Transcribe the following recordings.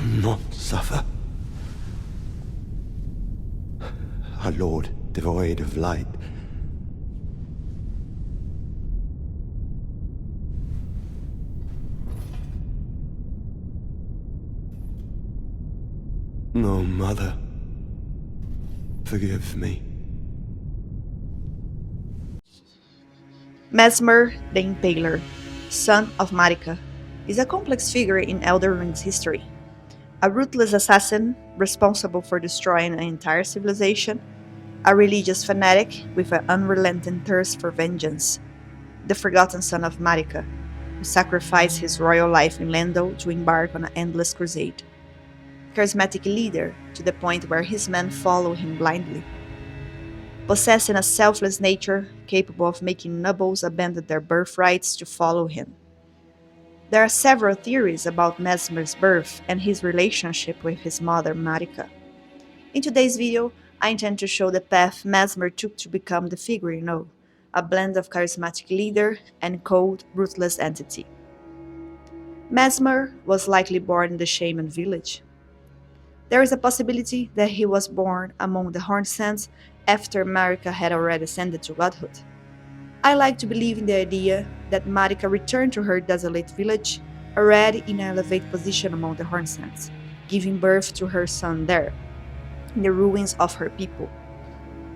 not suffer. Our Lord, devoid of light. No, Mother, forgive me. Messmer the Impaler, son of Marika, is a complex figure in Elden's history. A ruthless assassin responsible for destroying an entire civilization, a religious fanatic with an unrelenting thirst for vengeance, the forgotten son of Marika, who sacrificed his royal life in Lando to embark on an endless crusade. Charismatic leader to the point where his men follow him blindly. Possessing a selfless nature capable of making nobles abandon their birthrights to follow him. There are several theories about Messmer's birth and his relationship with his mother Marika. In today's video, I intend to show the path Messmer took to become the figure you know, a blend of charismatic leader and cold, ruthless entity. Messmer was likely born in the Shaman village. There is a possibility that he was born among the Hornsents after Marika had already ascended to godhood. I like to believe in the idea that Marika returned to her desolate village already in an elevated position among the Hornsents, giving birth to her son there, in the ruins of her people.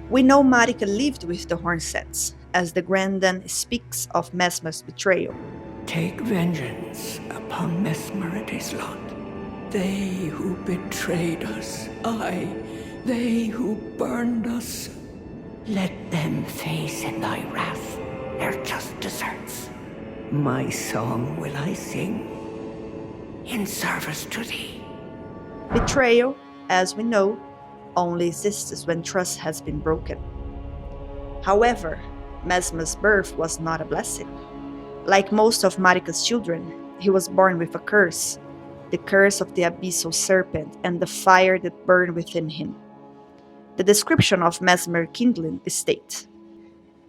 We know Marika lived with the Hornsents, as the Grandan speaks of Messmer's betrayal. Take vengeance upon Messmer and his lot. They who betrayed us, aye, they who burned us. Let them face in thy wrath their just deserts. My song will I sing in service to thee. Betrayal, as we know, only exists when trust has been broken. However, Messmer's birth was not a blessing. Like most of Marika's children, he was born with a curse, the curse of the abyssal serpent and the fire that burned within him. The description of Messmer kindling states,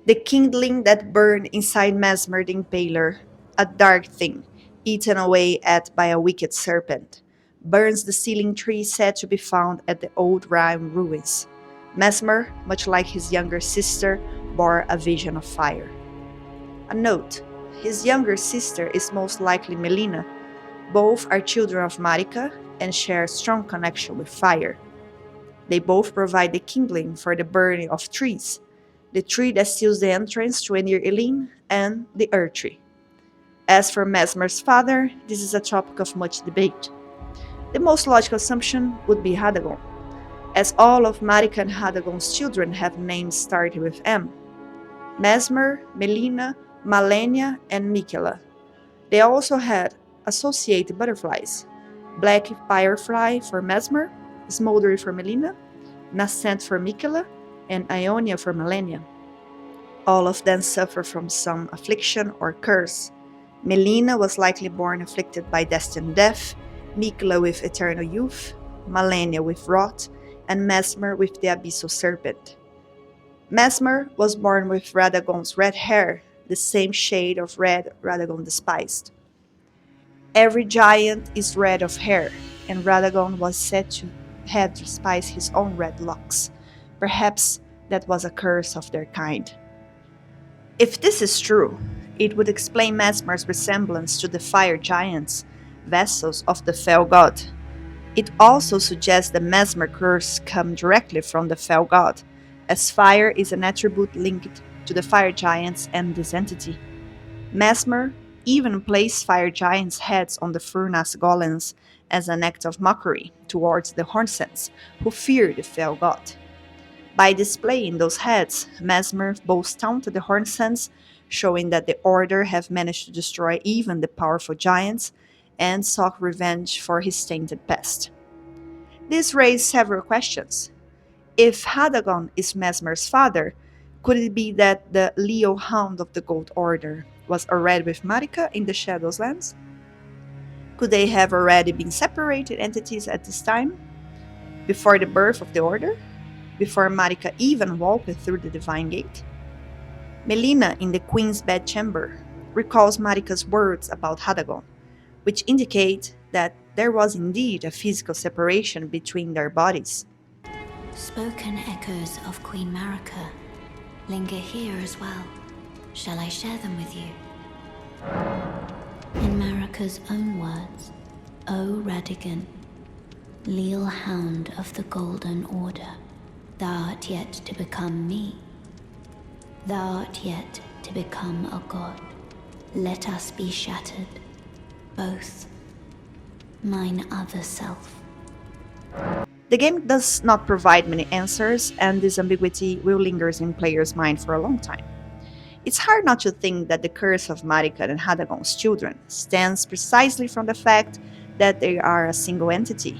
"The kindling that burned inside Messmer the Impaler, a dark thing, eaten away at by a wicked serpent, burns the sealing tree said to be found at the old Relm ruins. Messmer, much like his younger sister, bore a vision of fire." A note, his younger sister is most likely Melina. Both are children of Marika and share a strong connection with fire. They both provide the kindling for the burning of trees, the tree that seals the entrance to Enir Elin and the Earth Tree. As for Messmer's father, this is a topic of much debate. The most logical assumption would be Hadagon, as all of Marika and Hadagon's children have names starting with M. Messmer, Melina, Malenia, and Mikela. They also had associated butterflies, black firefly for Messmer, Smoldery for Melina, Nascent for Mikela, and Ionia for Malenia. All of them suffer from some affliction or curse. Melina was likely born afflicted by destined death, Mikela with eternal youth, Malenia with rot, and Messmer with the abyssal serpent. Messmer was born with Radagon's red hair, the same shade of red Radagon despised. Every giant is red of hair, and Radagon was said to have despised his own red locks. Perhaps that was a curse of their kind. If this is true, it would explain Messmer's resemblance to the fire giants, vessels of the fell god. It also suggests that Messmer curse come directly from the fell god, as fire is an attribute linked to the fire giants and this entity. Messmer even placed fire giants' heads on the furnace golems as an act of mockery towards the Hornsents, who fear the fell god. By displaying those heads, Messmer both taunted the Hornsents, showing that the Order have managed to destroy even the powerful giants, and sought revenge for his tainted past. This raised several questions. If Hadagon is Messmer's father, could it be that the Leo Hound of the Gold Order was already with Marika in the Shadows Lands? Could they have already been separated entities at this time? Before the birth of the Order? Before Marika even walked through the Divine Gate? Melina in the Queen's bedchamber recalls Marika's words about Hadagon, which indicate that there was indeed a physical separation between their bodies. Spoken echoes of Queen Marika linger here as well. Shall I share them with you? In Marika's own words, O Radigan, leal hound of the Golden Order, thou art yet to become me. Thou art yet to become a god. Let us be shattered, both. Mine other self. The game does not provide many answers, and this ambiguity will linger in players' mind for a long time. It's hard not to think that the curse of Marika and Hadagon's children stems precisely from the fact that they are a single entity.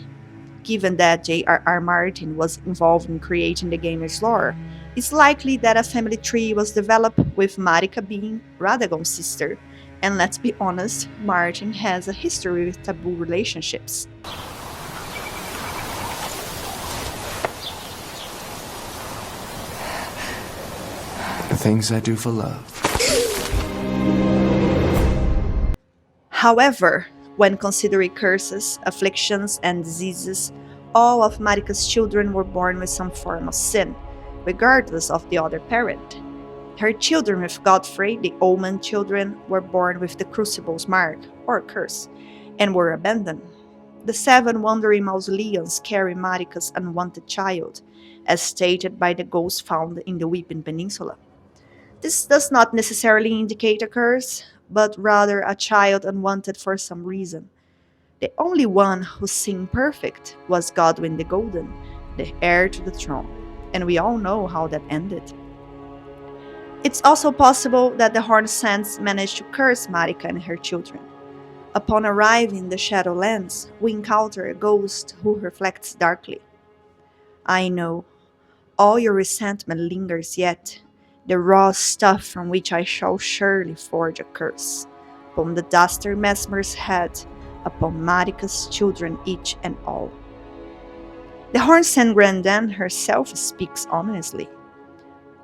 Given that J.R.R. Martin was involved in creating the game's lore, it's likely that a family tree was developed with Marika being Radagon's sister, and let's be honest, Martin has a history with taboo relationships. The things I do for love. However, when considering curses, afflictions, and diseases, all of Marika's children were born with some form of sin, regardless of the other parent. Her children with Godfrey, the Omen children, were born with the Crucible's mark, or curse, and were abandoned. The 7 wandering mausoleums carry Marika's unwanted child, as stated by the ghost found in the Weeping Peninsula. This does not necessarily indicate a curse, but rather a child unwanted for some reason. The only one who seemed perfect was Godwyn the Golden, the heir to the throne, and we all know how that ended. It's also possible that the Horned Sands managed to curse Marika and her children. Upon arriving in the Shadowlands, we encounter a ghost who reflects darkly. I know, all your resentment lingers yet, the raw stuff from which I shall surely forge a curse, upon the dastard Messmer's head, upon Marika's children each and all. The Hornsand Granddam herself speaks ominously.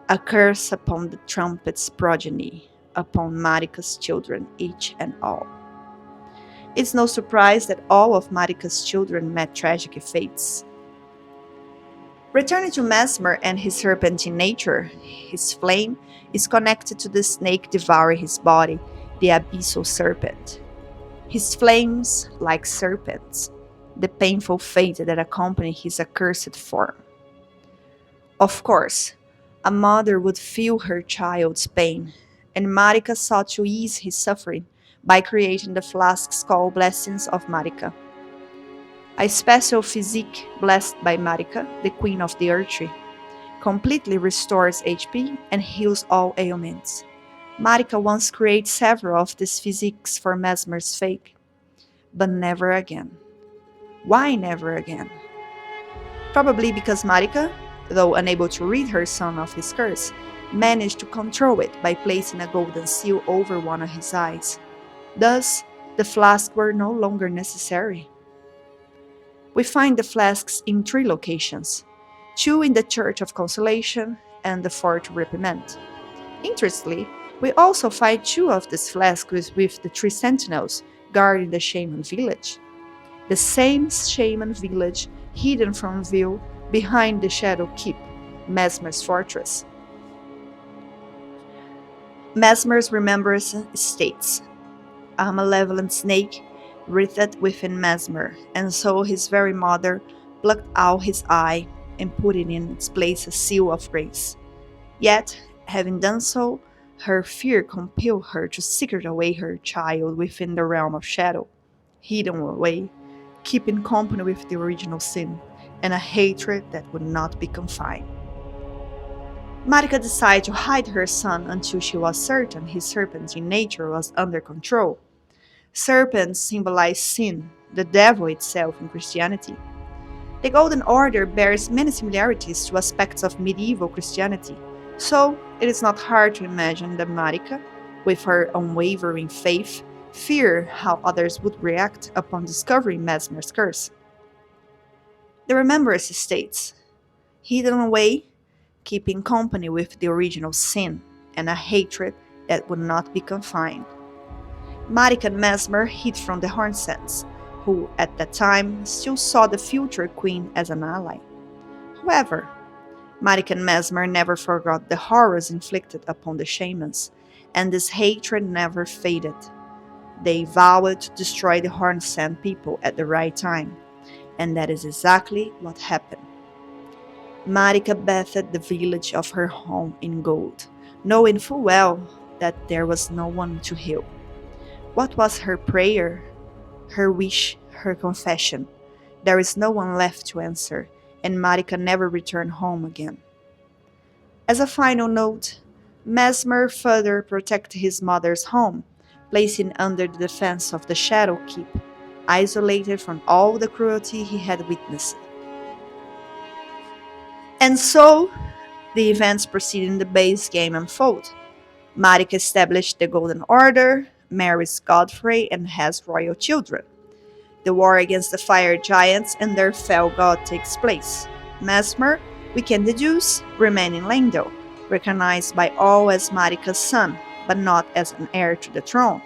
A curse upon the trumpet's progeny, upon Marika's children each and all. It's no surprise that all of Marika's children met tragic fates. Returning to Messmer and his serpentine nature, his flame is connected to the snake devouring his body, the abyssal serpent. His flames, like serpents, the painful fate that accompanies his accursed form. Of course, a mother would feel her child's pain, and Marika sought to ease his suffering by creating the flasks called Blessings of Marika. A special physique blessed by Marika, the Queen of the Earth Tree, completely restores HP and heals all ailments. Marika once created several of these physiques for Messmer's fake, but never again. Why never again? Probably because Marika, though unable to rid her son of his curse, managed to control it by placing a golden seal over one of his eyes. Thus, the flasks were no longer necessary. We find the flasks in 3 locations, 2 in the Church of Consolation and the Fort Reprimand. Interestingly, we also find 2 of these flasks with the 3 sentinels guarding the Shaman village. The same Shaman village hidden from view behind the Shadow Keep, Messmer's fortress. Messmer's remembrance states, a malevolent snake writhed within Messmer, and so his very mother plucked out his eye and put in its place a seal of grace. Yet, having done so, her fear compelled her to secret away her child within the realm of shadow, hidden away, keeping company with the original sin, and a hatred that would not be confined. Marika decided to hide her son until she was certain his serpentine nature was under control. Serpents symbolize sin, the devil itself in Christianity. The Golden Order bears many similarities to aspects of medieval Christianity, so it is not hard to imagine that Marika, with her unwavering faith, feared how others would react upon discovering Messmer's curse. The remembrance states, hidden away, keeping company with the original sin, and a hatred that would not be confined. Marika and Messmer hid from the Horned Sands, who, at that time, still saw the future queen as an ally. However, Marika and Messmer never forgot the horrors inflicted upon the shamans, and this hatred never faded. They vowed to destroy the Horn Sand people at the right time, and that is exactly what happened. Marika bathed the village of her home in gold, knowing full well that there was no one to heal. What was her prayer, her wish, her confession? There is no one left to answer, and Marika never returned home again. As a final note, Messmer further protected his mother's home, placing under the defense of the Shadow Keep, isolated from all the cruelty he had witnessed. And so, the events preceding the base game unfold. Marika established the Golden Order, marries Godfrey, and has royal children. The war against the fire giants and their fell god takes place. Messmer, we can deduce, remained in Lando, recognized by all as Marika's son, but not as an heir to the throne,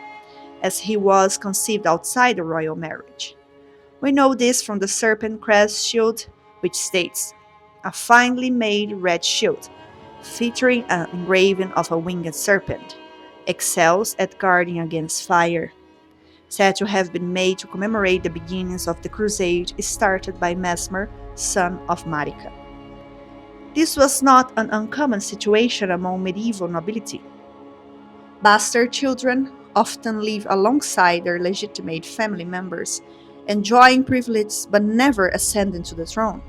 as he was conceived outside the royal marriage. We know this from the serpent crest shield, which states, "A finely made red shield, featuring an engraving of a winged serpent, excels at guarding against fire," said to have been made to commemorate the beginnings of the crusade started by Messmer, son of Marika. This was not an uncommon situation among medieval nobility. Bastard children often live alongside their legitimate family members, enjoying privileges but never ascending to the throne.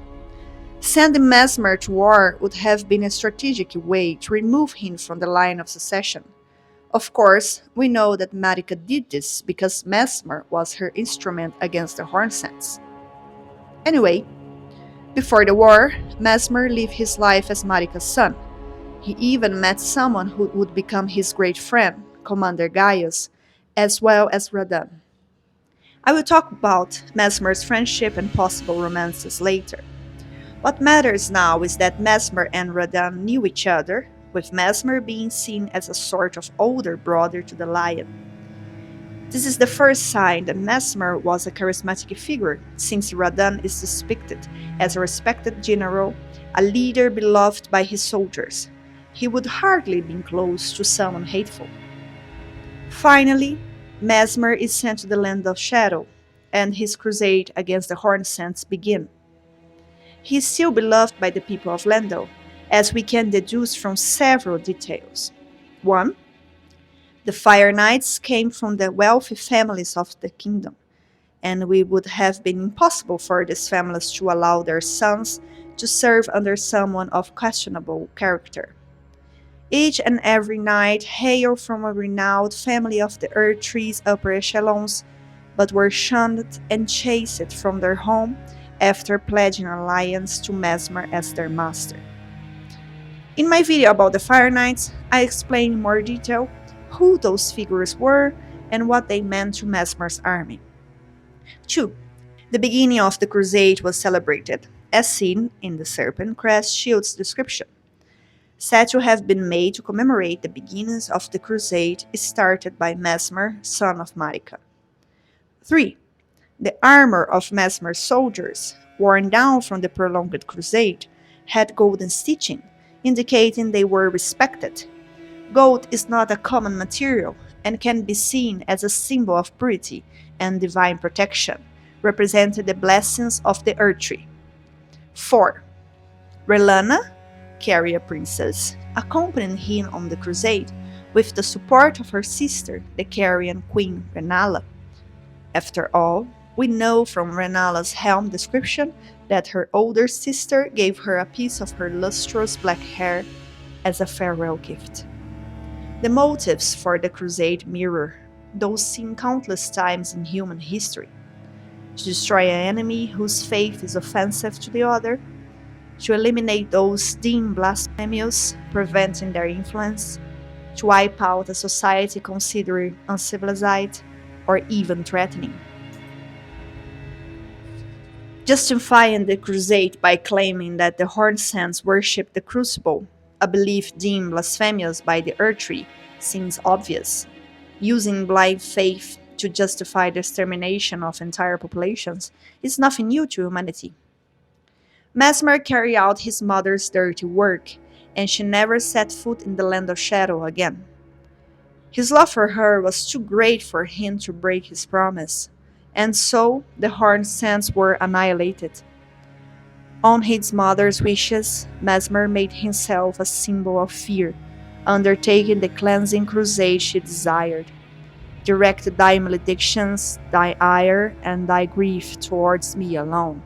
Sending Messmer to war would have been a strategic way to remove him from the line of succession. Of course, we know that Marika did this because Messmer was her instrument against the Hornsents. Anyway, before the war, Messmer lived his life as Marika's son. He even met someone who would become his great friend, Commander Gaius, as well as Radan. I will talk about Messmer's friendship and possible romances later. What matters now is that Messmer and Radan knew each other, with Messmer being seen as a sort of older brother to the lion. This is the first sign that Messmer was a charismatic figure, since Radan is depicted as a respected general, a leader beloved by his soldiers. He would hardly be close to someone hateful. Finally, Messmer is sent to the Land of Shadow, and his crusade against the Hornsents begins. He is still beloved by the people of Lando, as we can deduce from several details. 1. The Fire Knights came from the wealthy families of the kingdom, and it would have been impossible for these families to allow their sons to serve under someone of questionable character. Each and every knight hailed from a renowned family of the Earth Tree's upper echelons, but were shunned and chased from their home after pledging alliance to Messmer as their master. In my video about the Fire Knights, I explain in more detail who those figures were and what they meant to Messmer's army. 2. The beginning of the crusade was celebrated, as seen in the Serpent Crest Shield's description, said to have been made to commemorate the beginnings of the crusade started by Messmer, son of Marika. 3. The armor of Messmer's soldiers, worn down from the prolonged crusade, had golden stitching, indicating they were respected. Gold is not a common material and can be seen as a symbol of purity and divine protection, representing the blessings of the Earth Tree. 4. Relana, Carrier Princess, accompanied him on the crusade with the support of her sister, the Carian Queen Renala. After all, we know from Renala's helm description that her older sister gave her a piece of her lustrous black hair as a farewell gift. The motives for the crusade mirror those seen countless times in human history: to destroy an enemy whose faith is offensive to the other, to eliminate those deemed blasphemous, preventing their influence, to wipe out a society considered uncivilized or even threatening. Justifying the crusade by claiming that the Hornsents worshipped the Crucible, a belief deemed blasphemous by the Earth Tree, seems obvious. Using blind faith to justify the extermination of entire populations is nothing new to humanity. Messmer carried out his mother's dirty work, and she never set foot in the land of shadow again. His love for her was too great for him to break his promise, and so the Horned Sands were annihilated. On his mother's wishes, Messmer made himself a symbol of fear, undertaking the cleansing crusade she desired. Direct thy maledictions, thy ire, and thy grief towards me alone.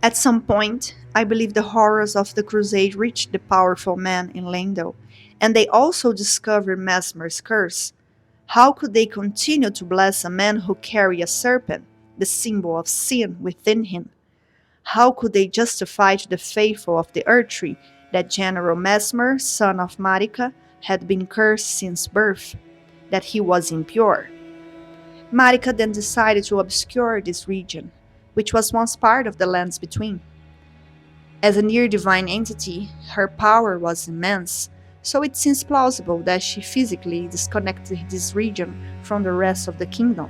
At some point, I believe the horrors of the crusade reached the powerful men in Lando, and they also discovered Mesmer's curse. How could they continue to bless a man who carried a serpent, the symbol of sin, within him? How could they justify to the faithful of the Earth Tree that General Messmer, son of Marika, had been cursed since birth, that he was impure? Marika then decided to obscure this region, which was once part of the lands between. As a near divine entity, her power was immense, so it seems plausible that she physically disconnected this region from the rest of the kingdom.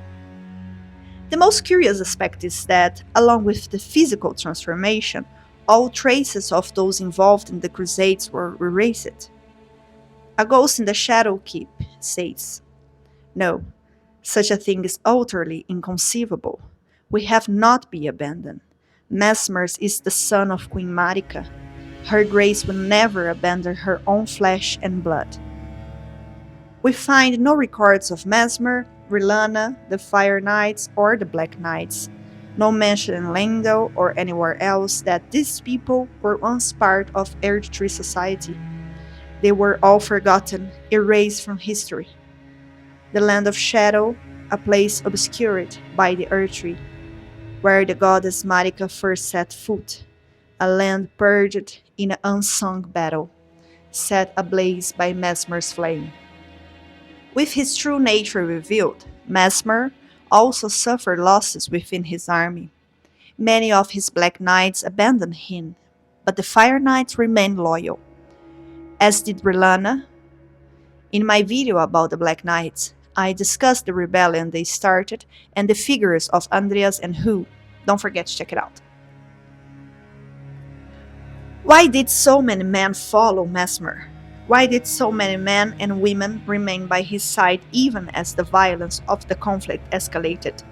The most curious aspect is that, along with the physical transformation, all traces of those involved in the Crusades were erased. A ghost in the Shadow Keep says, "No, such a thing is utterly inconceivable. We have not been abandoned. Messmer is the son of Queen Marika. Her grace will never abandon her own flesh and blood." We find no records of Messmer, Relana, the Fire Knights, or the Black Knights. No mention in Lando or anywhere else that these people were once part of Earth Tree society. They were all forgotten, erased from history. The Land of Shadow, a place obscured by the Earth Tree, where the goddess Marika first set foot, a land purged in an unsung battle, set ablaze by Messmer's flame. With his true nature revealed, Messmer also suffered losses within his army. Many of his Black Knights abandoned him, but the Fire Knights remained loyal, as did Relana. In my video about the Black Knights, I discussed the rebellion they started and the figures of Andreas and Hu. Don't forget to check it out. Why did so many men follow Messmer? Why did so many men and women remain by his side even as the violence of the conflict escalated?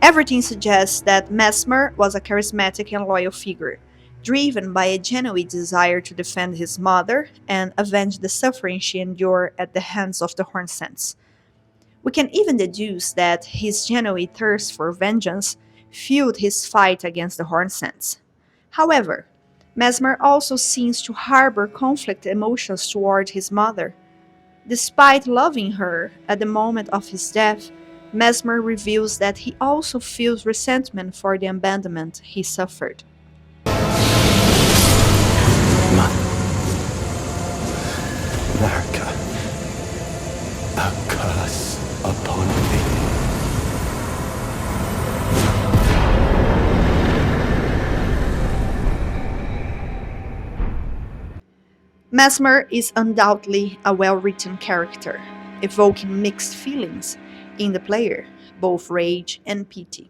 Everything suggests that Messmer was a charismatic and loyal figure, driven by a genuine desire to defend his mother and avenge the suffering she endured at the hands of the Horned Sands. We can even deduce that his genuine thirst for vengeance fueled his fight against the Horned Sands. However, Messmer also seems to harbor conflict emotions toward his mother. Despite loving her at the moment of his death, Messmer reveals that he also feels resentment for the abandonment he suffered. Marika, a curse upon thee. Messmer is undoubtedly a well-written character, evoking mixed feelings in the player, both rage and pity.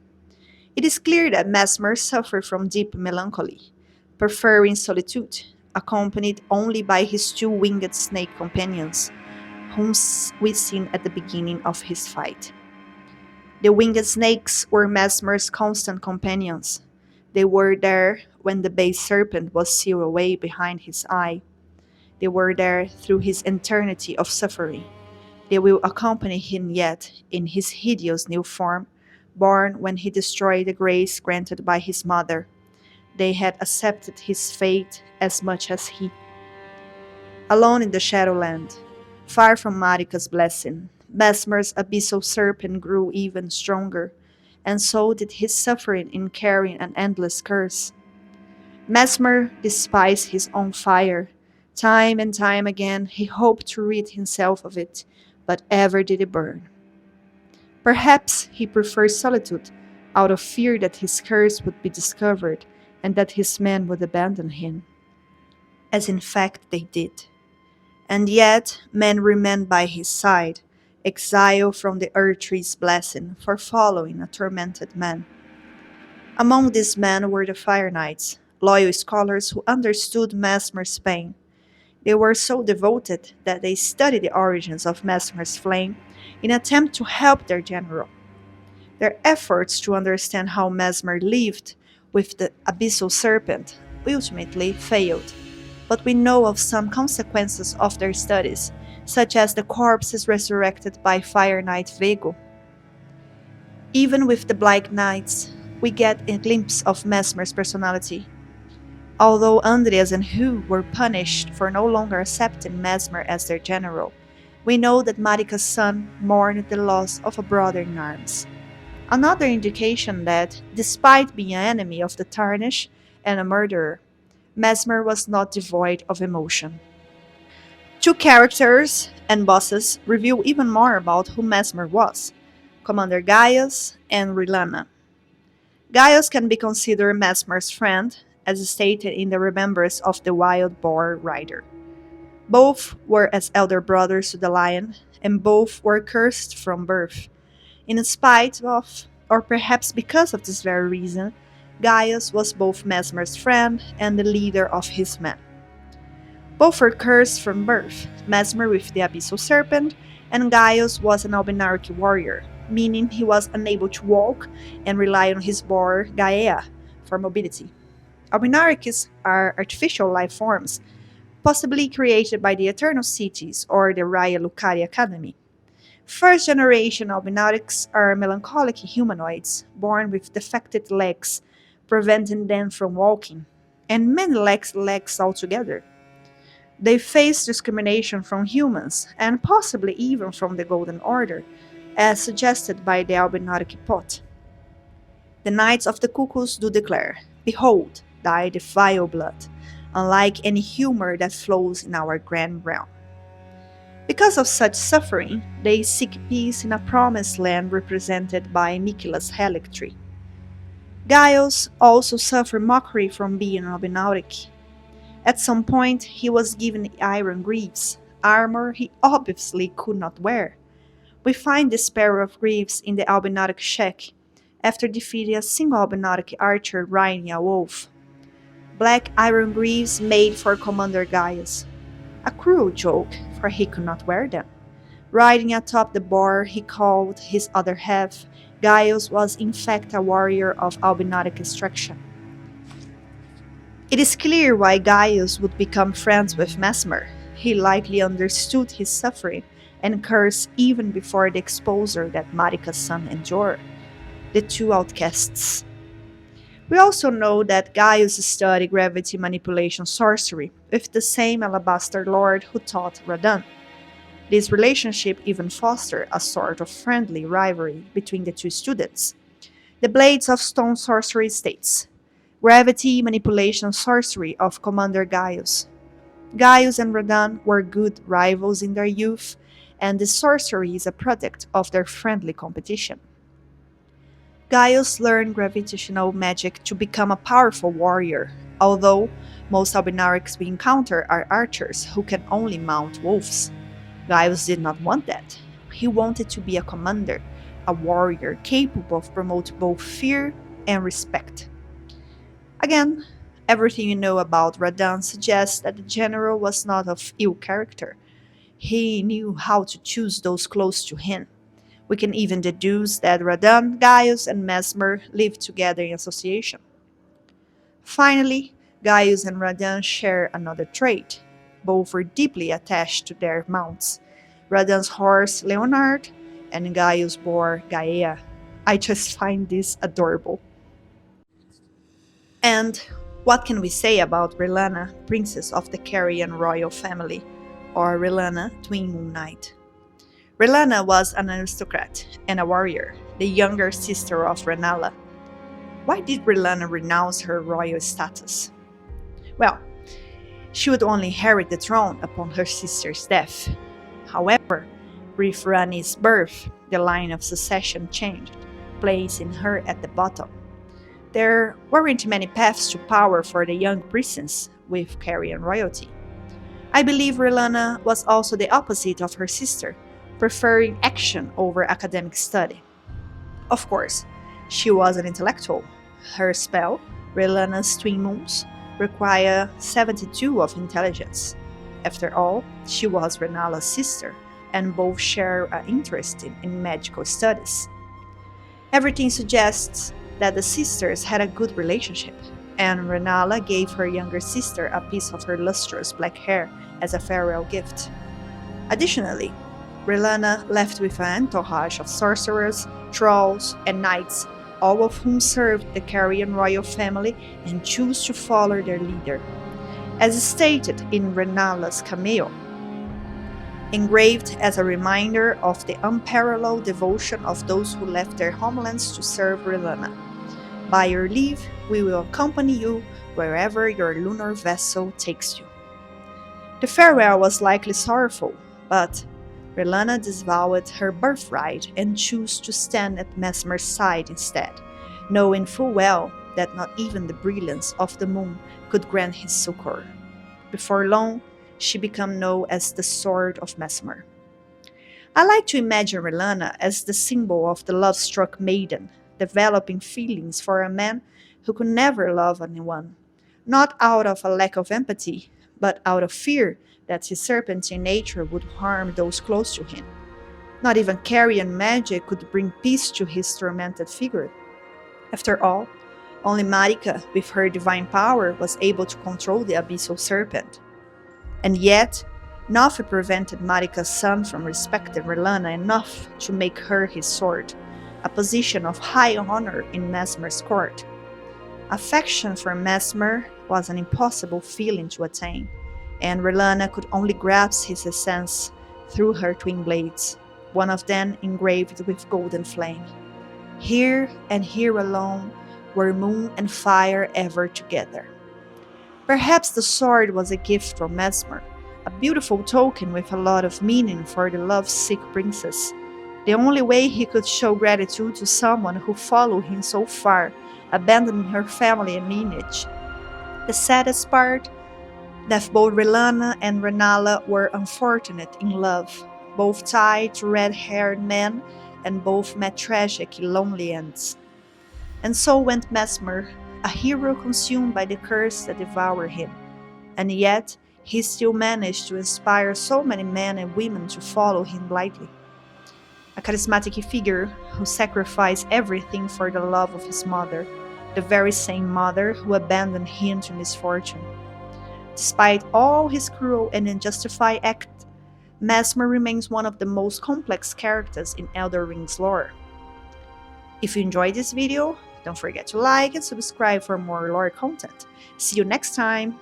It is clear that Messmer suffered from deep melancholy, preferring solitude, accompanied only by his two winged snake companions, whom we seen at the beginning of his fight. The winged snakes were Messmer's constant companions. They were there when the base serpent was sealed away behind his eye. They were there through his eternity of suffering. They will accompany him yet in his hideous new form, born when he destroyed the grace granted by his mother. They had accepted his fate as much as he. Alone in the Shadowland, far from Marika's blessing, Messmer's abyssal serpent grew even stronger, and so did his suffering in carrying an endless curse. Messmer despised his own fire. Time and time again he hoped to rid himself of it, but ever did it burn. Perhaps he preferred solitude out of fear that his curse would be discovered and that his men would abandon him, as in fact they did. And yet men remained by his side, exile from the Earth Tree's blessing for following a tormented man. Among these men were the Fire Knights, loyal scholars who understood Messmer's pain. They were so devoted that they studied the origins of Messmer's flame in an attempt to help their general. Their efforts to understand how Messmer lived with the abyssal serpent ultimately failed, but we know of some consequences of their studies, such as the corpses resurrected by Fire Knight Vego. Even with the Black Knights, we get a glimpse of Messmer's personality. Although Andreas and Hugh were punished for no longer accepting Messmer as their general, we know that Marika's son mourned the loss of a brother in arms. Another indication that, despite being an enemy of the Tarnish and a murderer, Messmer was not devoid of emotion. Two characters and bosses reveal even more about who Messmer was: Commander Gaius and Relana. Gaius can be considered Messmer's friend, as stated in the Remembrance of the Wild Boar Rider. Both were as elder brothers to the lion, and both were cursed from birth. In spite of, or perhaps because of this very reason, Gaius was both Messmer's friend and the leader of his men. Both were cursed from birth, Messmer with the Abyssal Serpent, and Gaius was an Albinarch warrior, meaning he was unable to walk and rely on his boar Gaea for mobility. Albinarches are artificial life forms, possibly created by the Eternal Cities or the Raya Lucari Academy. First-generation Albinarches are melancholic humanoids, born with defected legs, preventing them from walking, and many lack legs altogether. They face discrimination from humans, and possibly even from the Golden Order, as suggested by the Albinarch Pot. The Knights of the Cuckoos do declare, "Behold, thy vile blood, unlike any humor that flows in our grand realm." Because of such suffering, they seek peace in a promised land represented by Mikila's Helic tree. Gaius also suffered mockery from being an Albinautic. At some point, he was given iron greaves, armor he obviously could not wear. We find this pair of greaves in the Albinautic shack, after defeating a single Albinautic archer riding a wolf. Black iron greaves made for Commander Gaius. A cruel joke, for he could not wear them. Riding atop the boar he called his other half, Gaius was in fact a warrior of Albinautic extraction. It is clear why Gaius would become friends with Messmer. He likely understood his suffering and curse even before the exposure that Marika's son endured. The two outcasts. We also know that Gaius studied gravity manipulation sorcery with the same Alabaster Lord who taught Radahn. This relationship even fostered a sort of friendly rivalry between the two students. The Blades of Stone Sorcery states, "Gravity manipulation sorcery of Commander Gaius." Gaius and Radahn were good rivals in their youth, and the sorcery is a product of their friendly competition. Gaius learned gravitational magic to become a powerful warrior, although most Albinarchs we encounter are archers who can only mount wolves. Gaius did not want that. He wanted to be a commander, a warrior capable of promoting both fear and respect. Again, everything you know about Radahn suggests that the general was not of ill character. He knew how to choose those close to him. We can even deduce that Radahn, Gaius, and Messmer lived together in association. Finally, Gaius and Radahn share another trait. Both were deeply attached to their mounts. Radahn's horse, Leonard, and Gaius' boar, Gaea. I just find this adorable. And what can we say about Relana, princess of the Carian royal family, or Relana, twin moon knight? Relana was an aristocrat and a warrior, the younger sister of Renala. Why did Relana renounce her royal status? Well, she would only inherit the throne upon her sister's death. However, with Rani's birth, the line of succession changed, placing her at the bottom. There weren't many paths to power for the young princess with Carian royalty. I believe Relana was also the opposite of her sister, preferring action over academic study. Of course, she was an intellectual. Her spell, Relana's Twin Moons, required 72 of intelligence. After all, she was Renala's sister, and both share an interest in magical studies. Everything suggests that the sisters had a good relationship, and Renala gave her younger sister a piece of her lustrous black hair as a farewell gift. Additionally, Relana left with an entourage of sorcerers, trolls, and knights, all of whom served the Carian royal family and chose to follow their leader. As stated in Renala's cameo, engraved as a reminder of the unparalleled devotion of those who left their homelands to serve Relana. By your leave, we will accompany you wherever your lunar vessel takes you. The farewell was likely sorrowful, but Relana disavowed her birthright and chose to stand at Messmer's side instead, knowing full well that not even the brilliance of the moon could grant his succor. Before long, she became known as the Sword of Messmer. I like to imagine Relana as the symbol of the love-struck maiden, developing feelings for a man who could never love anyone, not out of a lack of empathy, but out of fear that his serpentine nature would harm those close to him. Not even Carian magic could bring peace to his tormented figure. After all, only Marika, with her divine power, was able to control the abyssal serpent. And yet, nothing prevented Marika's son from respecting Relana enough to make her his sword, a position of high honor in Messmer's court. Affection for Messmer was an impossible feeling to attain, and Relana could only grasp his essence through her twin blades, one of them engraved with golden flame. Here and here alone were moon and fire ever together. Perhaps the sword was a gift from Messmer, a beautiful token with a lot of meaning for the love-sick princess, the only way he could show gratitude to someone who followed him so far, abandoning her family and lineage. The saddest part? That both Relana and Renala were unfortunate in love, both tied to red-haired men, and both met tragic, lonely ends. And so went Messmer, a hero consumed by the curse that devoured him, and yet he still managed to inspire so many men and women to follow him blindly. A charismatic figure who sacrificed everything for the love of his mother, the very same mother who abandoned him to misfortune. Despite all his cruel and unjustified acts, Messmer remains one of the most complex characters in Elden Ring's lore. If you enjoyed this video, don't forget to like and subscribe for more lore content. See you next time!